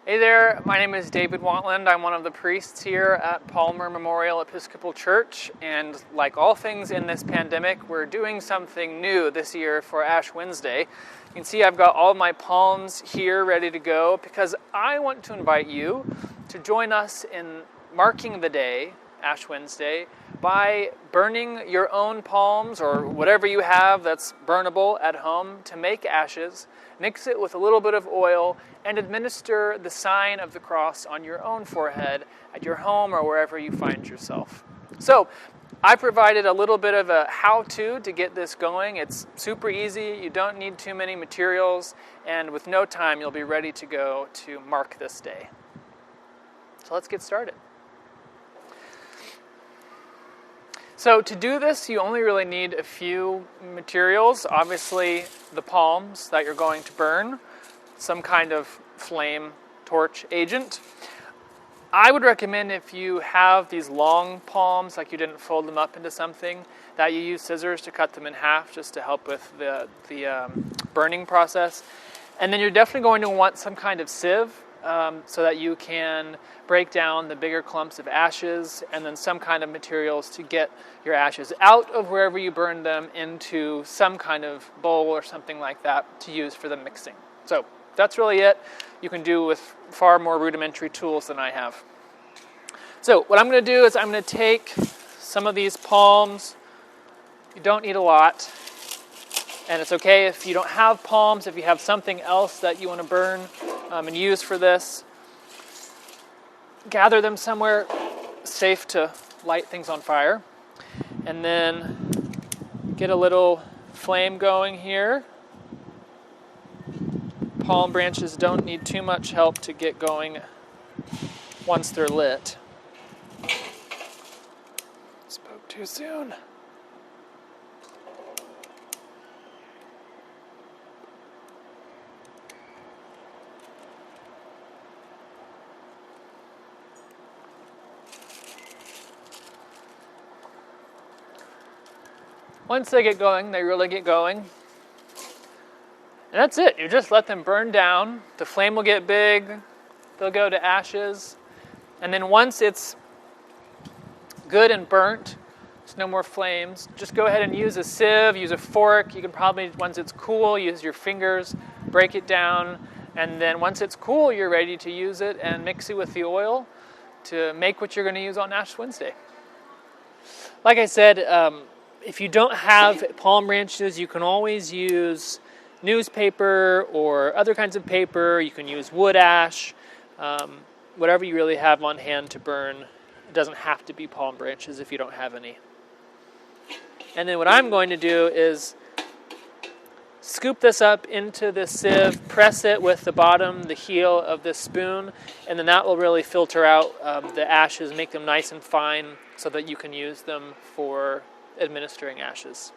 Hey there, my name is David Watland. I'm one of the priests here at Palmer Memorial Episcopal Church, and like all things in this pandemic, we're doing something new this year for Ash Wednesday. You can see I've got all my palms here ready to go because I want to invite you to join us in marking the day, Ash Wednesday, by burning your own palms or whatever you have that's burnable at home to make ashes, mix it with a little bit of oil, and administer the sign of the cross on your own forehead at your home or wherever you find yourself. So, I provided a little bit of a how-to to get this going. It's super easy, you don't need too many materials, and with no time you'll be ready to go to mark this day. So let's get started. So to do this, you only really need a few materials. Obviously, the palms that you're going to burn, some kind of flame torch agent. I would recommend if you have these long palms, like you didn't fold them up into something, that you use scissors to cut them in half just to help with the burning process. And then you're definitely going to want some kind of sieve so that you can break down the bigger clumps of ashes, and then some kind of materials to get your ashes out of wherever you burned them into some kind of bowl or something like that to use for the mixing. So that's really it. You can do with far more rudimentary tools than I have. So what I'm going to do is I'm going to take some of these palms. You don't need a lot. And it's okay if you don't have palms, if you have something else that you want to burn and use for this. Gather them somewhere safe to light things on fire. And then get a little flame going here. Palm branches don't need too much help to get going once they're lit. Spoke too soon. Once they get going, they really get going. And that's it. You just let them burn down. The flame will get big. They'll go to ashes. And then once it's good and burnt, there's no more flames, just go ahead and use a sieve, use a fork. You can probably, once it's cool, use your fingers, break it down. And then once it's cool, you're ready to use it and mix it with the oil to make what you're going to use on Ash Wednesday. Like I said, if you don't have palm branches, you can always use newspaper or other kinds of paper. You can use wood ash, whatever you really have on hand to burn. It doesn't have to be palm branches if you don't have any. And then what I'm going to do is scoop this up into the sieve, press it with the bottom, the heel of this spoon, and then that will really filter out the ashes, make them nice and fine so that you can use them for administering ashes.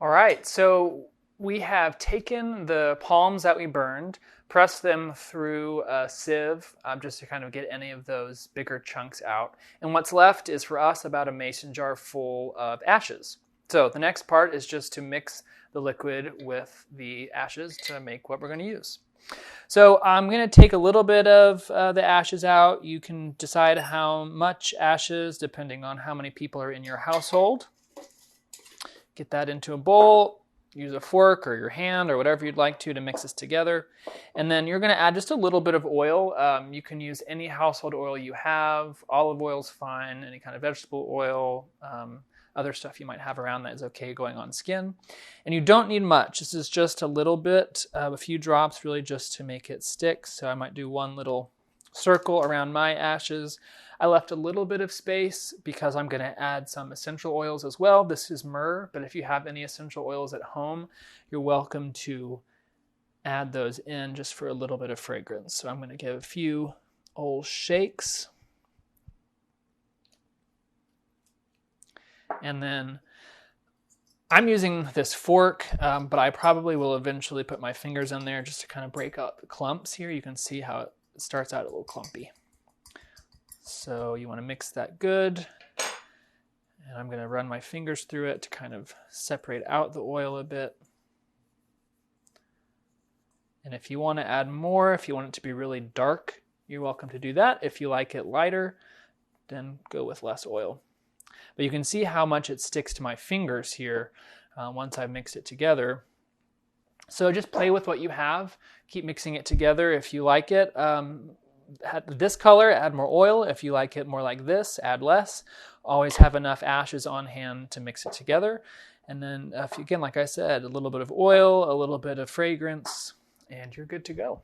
All right, so we have taken the palms that we burned, pressed them through a sieve just to kind of get any of those bigger chunks out. And what's left is for us about a mason jar full of ashes. So the next part is just to mix the liquid with the ashes to make what we're going to use. So I'm going to take a little bit of the ashes out. You can decide how much ashes depending on how many people are in your household. Get that into a bowl. Use a fork or your hand or whatever you'd like to mix this together. And then you're going to add just a little bit of oil. You can use any household oil you have. Olive oil is fine. Any kind of vegetable oil. Other stuff you might have around that is okay going on skin. And you don't need much. This is just a little bit, a few drops really just to make it stick. So I might do one little circle around my ashes. I left a little bit of space because I'm going to add some essential oils as well. This is myrrh, but if you have any essential oils at home, you're welcome to add those in just for a little bit of fragrance. So I'm going to give a few old shakes. And then I'm using this fork, but I probably will eventually put my fingers in there just to kind of break up the clumps here. You can see how it starts out a little clumpy. So you want to mix that good. And I'm going to run my fingers through it to kind of separate out the oil a bit. And if you want to add more, if you want it to be really dark, you're welcome to do that. If you like it lighter, then go with less oil. But you can see how much it sticks to my fingers here once I've mixed it together. So just play with what you have. Keep mixing it together. If you like it this color, add more oil. If you like it more like this, add less. Always have enough ashes on hand to mix it together. And then, again, like I said, a little bit of oil, a little bit of fragrance, and you're good to go.